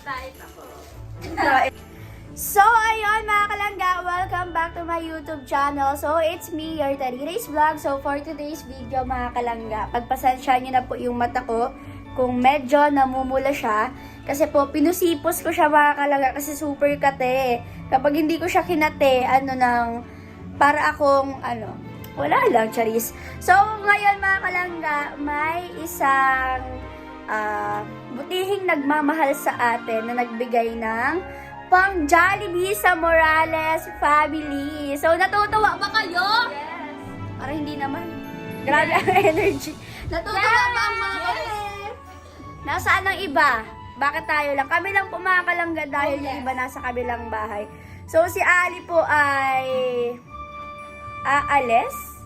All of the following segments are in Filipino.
Type ako. So, ayun mga kalangga, welcome back to my YouTube channel. So, it's me, your Tari's Vlog. So, for today's video mga kalangga, pagpasensya nyo na po yung mata ko kung medyo namumula siya. Kasi po, pinusipos ko siya mga kalangga kasi super kate. Kapag hindi ko siya kinate, para akong, wala lang, charis. So, ngayon mga kalangga, may isang butihing nagmamahal sa atin na nagbigay ng pang Jollibee sa Morales family. So, natutuwa ba kayo? Yes. Parang hindi naman. Grabe ang energy. Natutuwa ba ang mga yes. Nasaan ang iba? Bakit tayo lang? Kami lang po mga kalangga dahil yung iba nasa kabilang bahay. So, si Ali po ay aalis.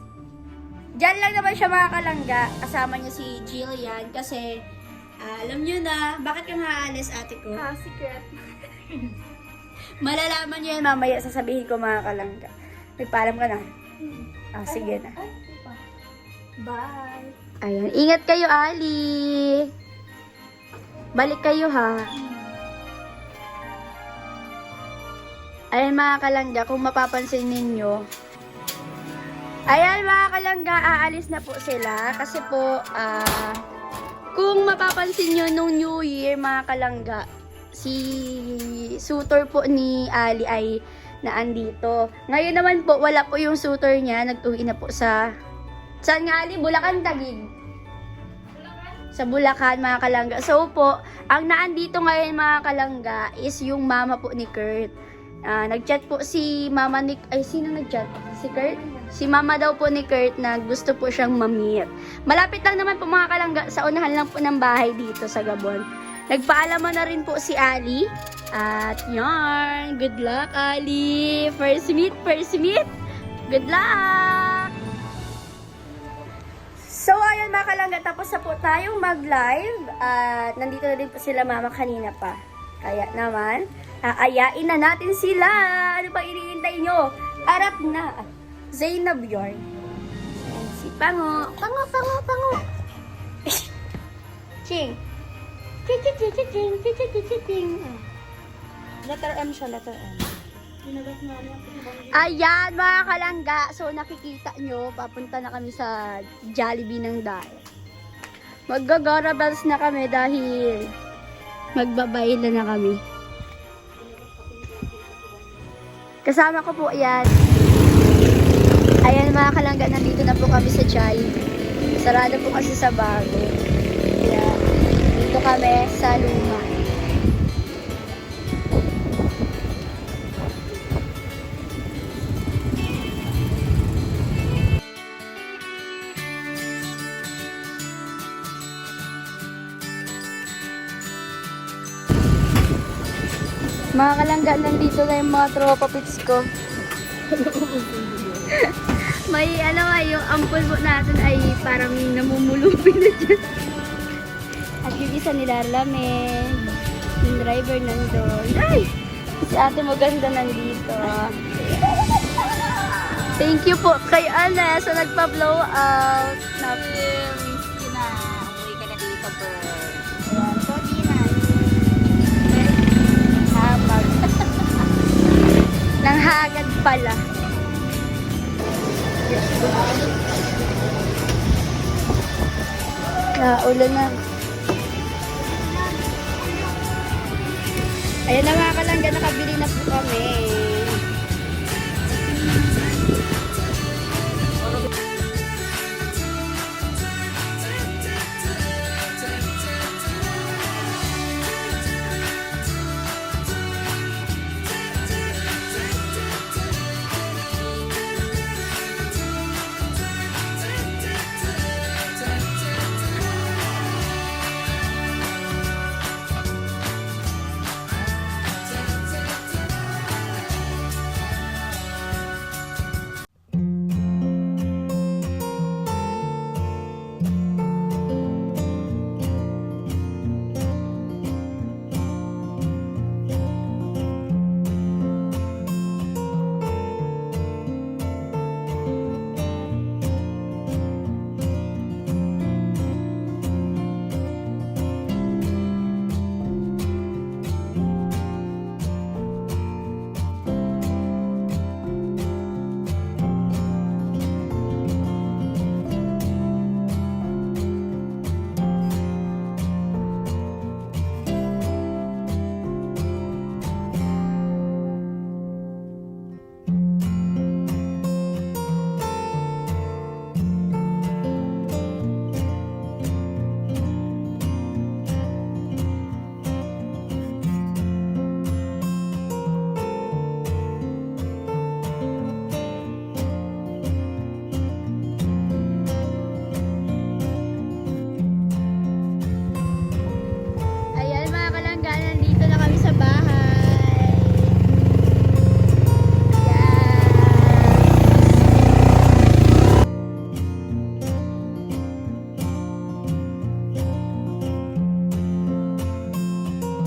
Diyan lang naman siya mga kalangga. Kasama niya si Jillian kasi alam niyo na, bakit ka aalis ate ko? Secret. Malalaman niyo yan mamaya, sasabihin ko mga kalangga. May paalam ka na? Sige na. Bye. Ayan, ingat kayo Ali. Balik kayo ha. Ayan mga kalangga, kung mapapansin ninyo. Ayan mga kalangga, aalis na po sila. Kasi po, kung mapapansin nyo nung New Year mga kalangga, si suitor po ni Ali ay naandito. Ngayon naman po, wala po yung suitor niya. Nag-uwi na po sa... Saan nga Ali? Bulacan, Taguig? Sa Bulacan mga kalangga. So po, ang naandito ngayon mga kalangga is yung mama po ni Kurt. Nag-chat po si mama ni... Ay, sino nag-chat? Si Kurt? Si mama daw po ni Kurt na gusto po siyang ma-meet. Malapit lang naman po mga kalangga. Sa unahan lang po ng bahay dito sa Gabon. Nagpaalaman na rin po si Ali. At yarn, good luck Ali. First meet. Good luck! So ayun mga kalangga, tapos na po tayong mag-live. At nandito na din po sila mama kanina pa. Kaya naman, aayain na natin sila. Ano pa iniintay nyo? Arap na. Zainab Yorn. Si Pango. Pango. Ching. Ching. Letter M siya, letter M. Ayan mga kalangga. So nakikita nyo, papunta na kami sa Jollibee ng Dahil. Mag-garabals na kami dahil magbabayla na kami. Kasama ko po yan. Ayan mga kalangga, nandito na po kami sa Jollibee. Sarado po kasi sa bago. Kaya dito kami sa luma. Mga kalangga, nandito na yung mga tropa pits ko. May yung ampul po natin ay parang namumulupin na dyan. At yung isa nilalamig. Yung driver nandun. Ay! Si ate maganda nandito. Thank you po kay Ana sa nagpa-blow out. Miss you na. Umuwi ka na dito, bro. Ayan, so di na. Habag. Nang hagad pala. Ulan na. Ayan na mga kalangga, nakabili na po kami.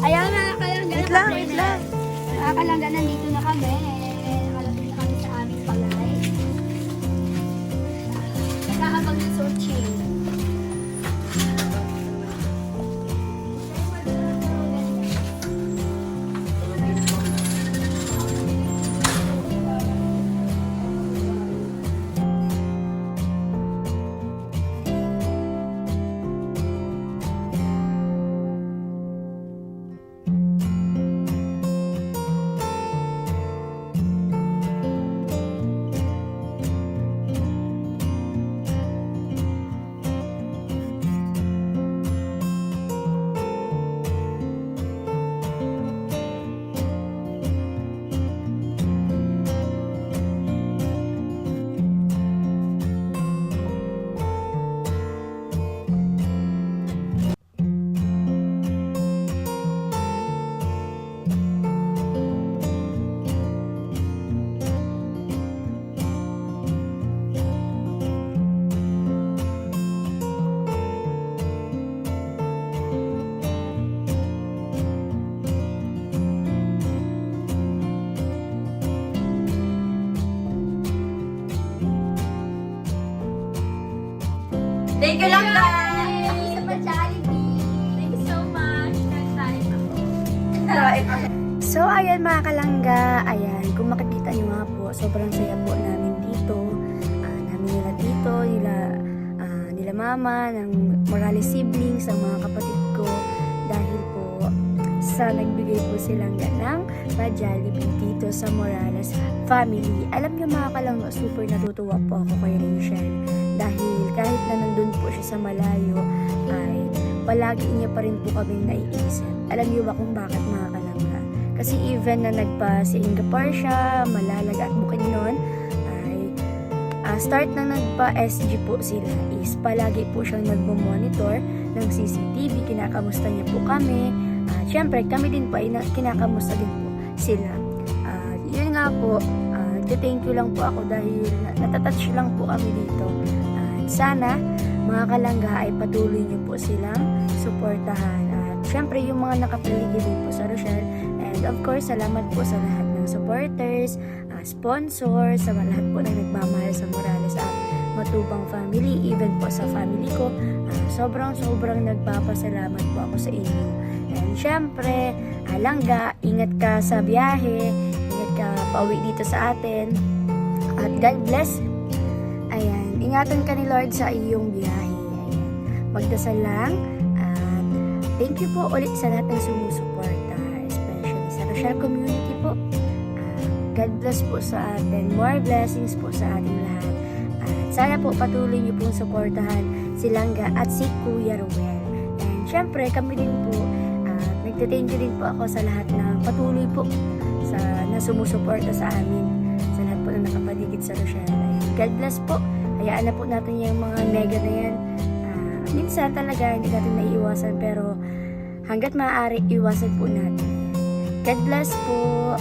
Ayan mga kalangga. Wait lang, wait lang. Mga kalangga, nandito na kami. Nakalapit na kami sa aming palay. Nagkakabag ng searching. Thank you lang guys! Sa pa-Jollibee. Thank you so much. Nag-time ako. So, ayan mga kalangga, ayan, kung makikita nyo nga po, sobrang saya po namin dito. Namin nila dito, nila mama, ng Morales siblings, ang mga kapatid ko, dahil po sa nagbigay po silang ng pa-Jollibee dito sa Morales family. Alam nyo mga kalangga, super natutuwa po ako kay Rachel, dahil kahit na nandun po siya sa malayo, ay palagi niya pa rin po kaming naiisip. Alam niyo ba kung bakit mga kalangga? Kasi even na nagpa-Singapore siya, Malalag at Bukidnon, ay start na nagpa-SG po sila is palagi po siyang nagmo-monitor ng CCTV, kinakamusta niya po kami. Siyempre, kami din po ay kinakamusta din po sila. Yun nga po, thank you lang po ako dahil natatouch lang po kami dito. Sana mga kalangga ay patuloy niyo po silang suportahan. At syempre yung mga nakapaligid din po sa Rochelle. And of course, salamat po sa lahat ng supporters, sponsors, sa lahat po na nagmamahal sa Morales at Matubang family, even po sa family ko. Sobrang nagpapasalamat po ako sa inyo. And syempre, Langga, ingat ka sa biyahe, ingat ka pauwi dito sa atin. At God bless. Ayan, ingatan ka ni Lord sa iyong biyahe. Ayan, magdasal lang. At thank you po ulit sa lahat ng sumusuporta, especially sa Rochelle community po. God bless po sa atin. More blessings po sa ating lahat. At sana po patuloy niyo pong suportahan si Langga at si Kuya Ruel. And syempre, kami din po, nagte-thank you din po ako sa lahat ng patuloy po na sumusuporta sa amin. Sa lahat po na nakapaligid sa Rochelle. God bless po. Hayaan na po natin yung mga nega na yan. Minsan talaga hindi natin naiiwasan, pero hanggat maaari iwasan po natin. God bless po.